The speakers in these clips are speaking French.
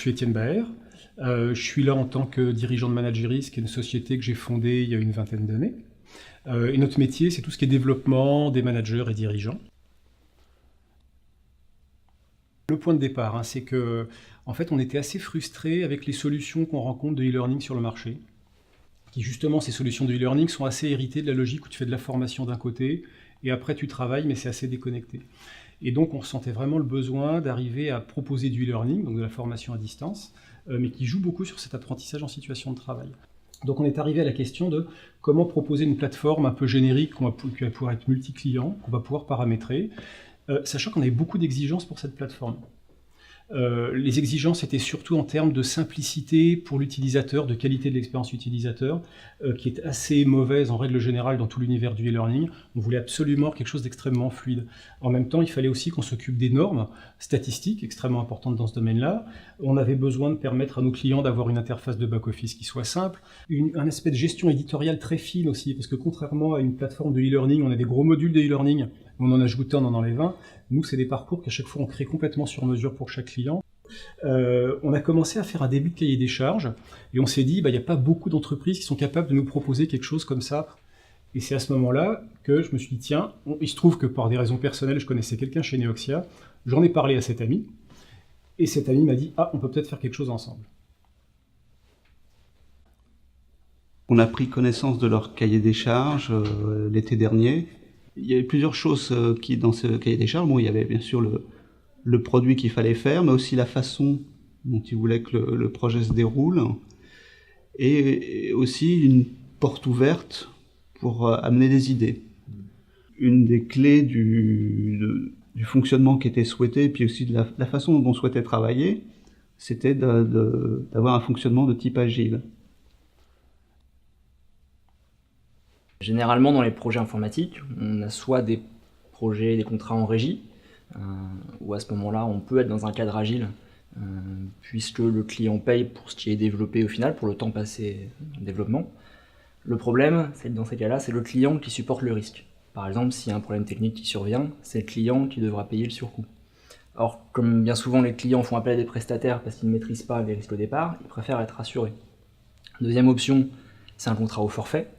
suis Étienne Baer. Je suis là en tant que dirigeant de Manageris, qui est une société que j'ai fondée il y a une vingtaine d'années. Et notre métier, c'est tout ce qui est développement des managers et dirigeants. Le point de départ, c'est que, en fait, on était assez frustrés avec les solutions qu'on rencontre de e-learning sur le marché. Qui justement, ces solutions de e-learning sont assez héritées de la logique où tu fais de la formation d'un côté et après tu travailles, mais c'est assez déconnecté. Et donc, on ressentait vraiment le besoin d'arriver à proposer du e-learning, donc de la formation à distance, mais qui joue beaucoup sur cet apprentissage en situation de travail. Donc, on est arrivé à la question de comment proposer une plateforme un peu générique qui va pouvoir être multi-client, qu'on va pouvoir paramétrer, sachant qu'on avait beaucoup d'exigences pour cette plateforme. Les exigences étaient surtout en termes de simplicité pour l'utilisateur, de qualité de l'expérience utilisateur, qui est assez mauvaise en règle générale dans tout l'univers du e-learning. On voulait absolument quelque chose d'extrêmement fluide. En même temps, il fallait aussi qu'on s'occupe des normes statistiques extrêmement importantes dans ce domaine-là. On avait besoin de permettre à nos clients d'avoir une interface de back-office qui soit simple, un aspect de gestion éditoriale très fine aussi, parce que contrairement à une plateforme de e-learning, on a des gros modules de e-learning, on en ajoute on en enlève un. Nous, c'est des parcours qu'à chaque fois on crée complètement sur mesure pour chaque client. On a commencé à faire un début de cahier des charges et on s'est dit, il n'y a pas beaucoup d'entreprises qui sont capables de nous proposer quelque chose comme ça. Et c'est à ce moment-là que je me suis dit, tiens, il se trouve que par des raisons personnelles, je connaissais quelqu'un chez Neoxia, j'en ai parlé à cet ami, et cet ami m'a dit, on peut peut-être faire quelque chose ensemble. On a pris connaissance de leur cahier des charges l'été dernier. Il y avait plusieurs choses qui, dans ce cahier des charges, il y avait bien sûr le produit qu'il fallait faire, mais aussi la façon dont ils voulaient que le projet se déroule, et aussi une porte ouverte pour amener des idées. Une des clés du fonctionnement qui était souhaité, et puis aussi de la façon dont on souhaitait travailler, c'était d'avoir un fonctionnement de type agile. Généralement, dans les projets informatiques, on a soit des projets, des contrats en régie, où à ce moment-là, on peut être dans un cadre agile, puisque le client paye pour ce qui est développé au final, pour le temps passé en développement. Le problème, c'est que dans ces cas-là, c'est le client qui supporte le risque. Par exemple, s'il y a un problème technique qui survient, c'est le client qui devra payer le surcoût. Or, comme bien souvent les clients font appel à des prestataires parce qu'ils ne maîtrisent pas les risques au départ, ils préfèrent être assurés. Deuxième option, c'est un contrat au forfait,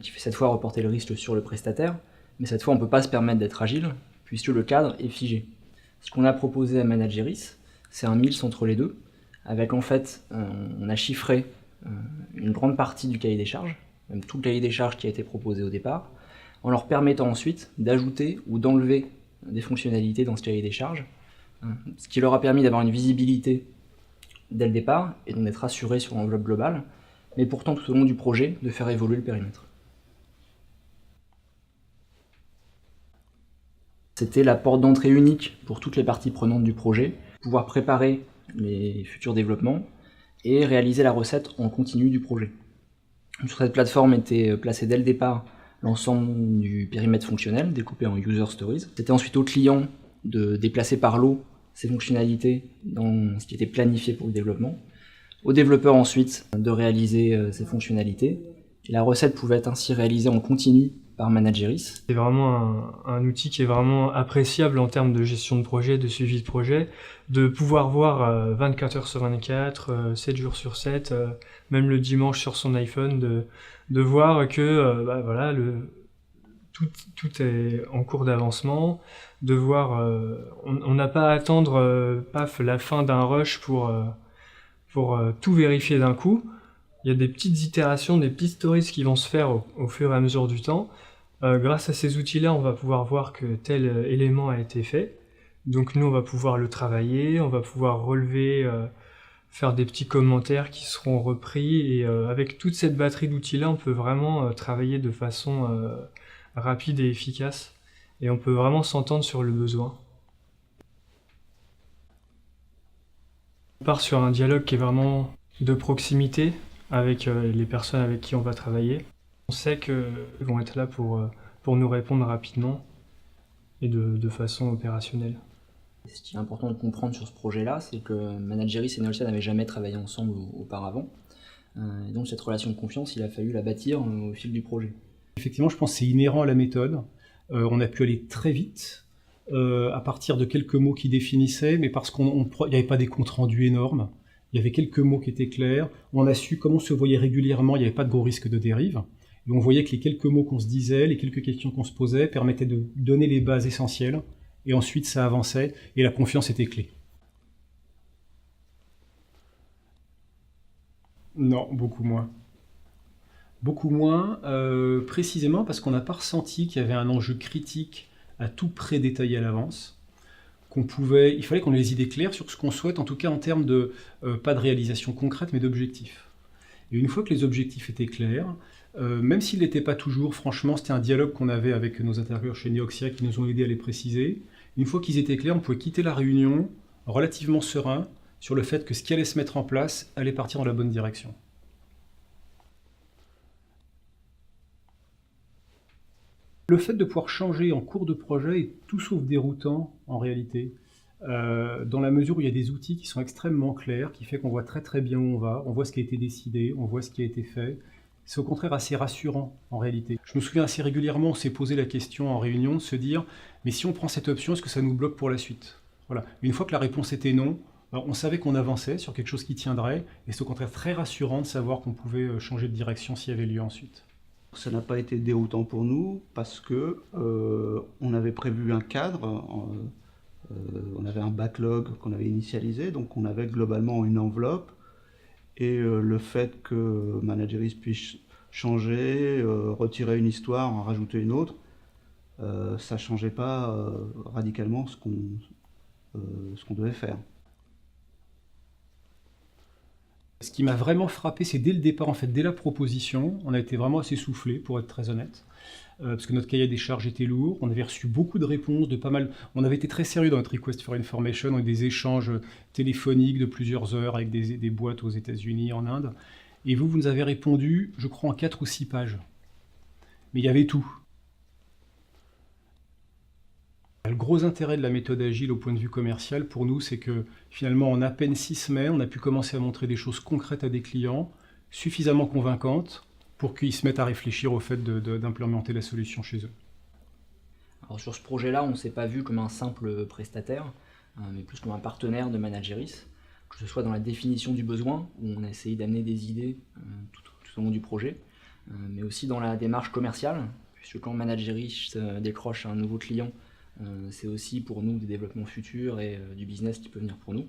qui fait cette fois reporter le risque sur le prestataire, mais cette fois on ne peut pas se permettre d'être agile, puisque le cadre est figé. Ce qu'on a proposé à Manageris, c'est un mix entre les deux, avec en fait, on a chiffré une grande partie du cahier des charges, même tout le cahier des charges qui a été proposé au départ, en leur permettant ensuite d'ajouter ou d'enlever des fonctionnalités dans ce cahier des charges, ce qui leur a permis d'avoir une visibilité dès le départ, et donc d'être assuré sur l'enveloppe globale, mais pourtant tout au long du projet, de faire évoluer le périmètre. C'était la porte d'entrée unique pour toutes les parties prenantes du projet, pouvoir préparer les futurs développements et réaliser la recette en continu du projet. Sur cette plateforme était placé dès le départ l'ensemble du périmètre fonctionnel, découpé en user stories. C'était ensuite au client de déplacer par lot ces fonctionnalités dans ce qui était planifié pour le développement, au développeur ensuite de réaliser ces fonctionnalités. Et la recette pouvait être ainsi réalisée en continu par Manageris. C'est vraiment un outil qui est vraiment appréciable en termes de gestion de projet, de suivi de projet, de pouvoir voir 24 heures sur 24, 7 jours sur 7, même le dimanche sur son iPhone, de voir que voilà, tout est en cours d'avancement, de voir, on n'a pas à attendre la fin d'un rush pour tout vérifier d'un coup. Il y a des petites itérations, des petites stories qui vont se faire au fur et à mesure du temps. Grâce à ces outils-là, on va pouvoir voir que tel élément a été fait. Donc nous, on va pouvoir le travailler, on va pouvoir relever, faire des petits commentaires qui seront repris. Et avec toute cette batterie d'outils-là, on peut vraiment travailler de façon rapide et efficace. Et on peut vraiment s'entendre sur le besoin. On part sur un dialogue qui est vraiment de proximité avec les personnes avec qui on va travailler. On sait qu'ils vont être là pour nous répondre rapidement et de façon opérationnelle. Ce qui est important de comprendre sur ce projet-là, c'est que Manageris et Neoxia n'avaient jamais travaillé ensemble auparavant. Et donc cette relation de confiance, il a fallu la bâtir au fil du projet. Effectivement, je pense que c'est inhérent à la méthode. On a pu aller très vite, à partir de quelques mots qui définissaient, mais parce qu'il n'y avait pas des comptes rendus énormes. il y avait quelques mots qui étaient clairs, on a su, comme on se voyait régulièrement, il n'y avait pas de gros risque de dérive, et on voyait que les quelques mots qu'on se disait, les quelques questions qu'on se posait, permettaient de donner les bases essentielles, et ensuite ça avançait, et la confiance était clé. Non, beaucoup moins. Beaucoup moins, précisément parce qu'on n'a pas ressenti qu'il y avait un enjeu critique à tout prédétailler à l'avance. Il fallait qu'on ait les idées claires sur ce qu'on souhaite, en tout cas en termes de, pas de réalisation concrète, mais d'objectifs. Et une fois que les objectifs étaient clairs, même s'ils n'étaient pas toujours, franchement, c'était un dialogue qu'on avait avec nos interlocuteurs chez Neoxia qui nous ont aidés à les préciser. Une fois qu'ils étaient clairs, on pouvait quitter la réunion relativement serein sur le fait que ce qui allait se mettre en place allait partir dans la bonne direction. Le fait de pouvoir changer en cours de projet est tout sauf déroutant en réalité, dans la mesure où il y a des outils qui sont extrêmement clairs, qui fait qu'on voit très très bien où on voit ce qui a été décidé, on voit ce qui a été fait. C'est au contraire assez rassurant en réalité. Je me souviens assez régulièrement, on s'est posé la question en réunion de se dire mais si on prend cette option, est-ce que ça nous bloque pour la suite? Voilà. Une fois que la réponse était non, on savait qu'on avançait sur quelque chose qui tiendrait, et c'est au contraire très rassurant de savoir qu'on pouvait changer de direction s'il y avait lieu ensuite. Ça n'a pas été déroutant pour nous parce que on avait prévu un cadre, on avait un backlog qu'on avait initialisé, donc on avait globalement une enveloppe, et le fait que Manageris puisse changer, retirer une histoire, en rajouter une autre, ça ne changeait pas radicalement ce qu'on devait faire. Ce qui m'a vraiment frappé, c'est dès le départ, en fait, dès la proposition, on a été vraiment assez soufflé, pour être très honnête, parce que notre cahier des charges était lourd, on avait reçu beaucoup de réponses, de pas mal... On avait été très sérieux dans notre request for information, on a eu des échanges téléphoniques de plusieurs heures avec des boîtes aux États-Unis, en Inde, et vous nous avez répondu, je crois, en 4 ou 6 pages. Mais il y avait tout. Le gros intérêt de la méthode agile au point de vue commercial pour nous, c'est que finalement en à peine 6 semaines, on a pu commencer à montrer des choses concrètes à des clients, suffisamment convaincantes pour qu'ils se mettent à réfléchir au fait d'implémenter la solution chez eux. Alors sur ce projet-là, on ne s'est pas vu comme un simple prestataire, mais plus comme un partenaire de Manageris, que ce soit dans la définition du besoin, où on a essayé d'amener des idées tout au long du projet, mais aussi dans la démarche commerciale, puisque quand Manageris décroche un nouveau client, c'est aussi pour nous des développements futurs et du business qui peut venir pour nous.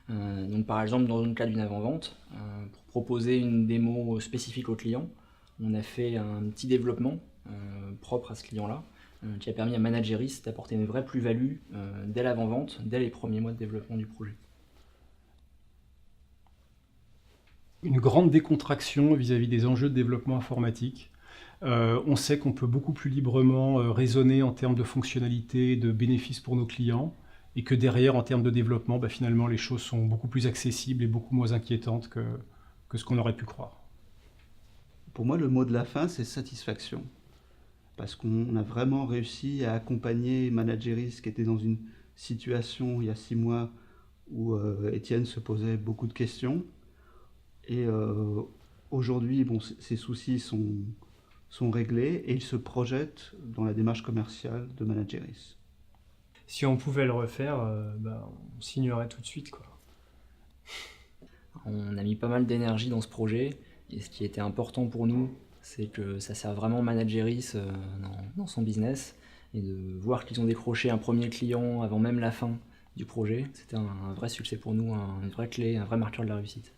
Donc par exemple dans le cas d'une avant-vente, pour proposer une démo spécifique au client, on a fait un petit développement propre à ce client-là, qui a permis à Manageris d'apporter une vraie plus-value dès l'avant-vente, dès les premiers mois de développement du projet. Une grande décontraction vis-à-vis des enjeux de développement informatique. On sait qu'on peut beaucoup plus librement raisonner en termes de fonctionnalités, de bénéfices pour nos clients, et que derrière, en termes de développement, finalement, les choses sont beaucoup plus accessibles et beaucoup moins inquiétantes que ce qu'on aurait pu croire. Pour moi, le mot de la fin, c'est satisfaction. Parce qu'on a vraiment réussi à accompagner Manageris, qui était dans une situation il y a 6 mois où Étienne se posait beaucoup de questions. Et aujourd'hui, ses soucis sont réglés et il se projette dans la démarche commerciale de Manageris. Si on pouvait le refaire, on signerait tout de suite, quoi. On a mis pas mal d'énergie dans ce projet, et ce qui était important pour nous, c'est que ça sert vraiment Manageris dans son business, et de voir qu'ils ont décroché un premier client avant même la fin du projet, c'était un vrai succès pour nous, une vraie clé, un vrai marqueur de la réussite.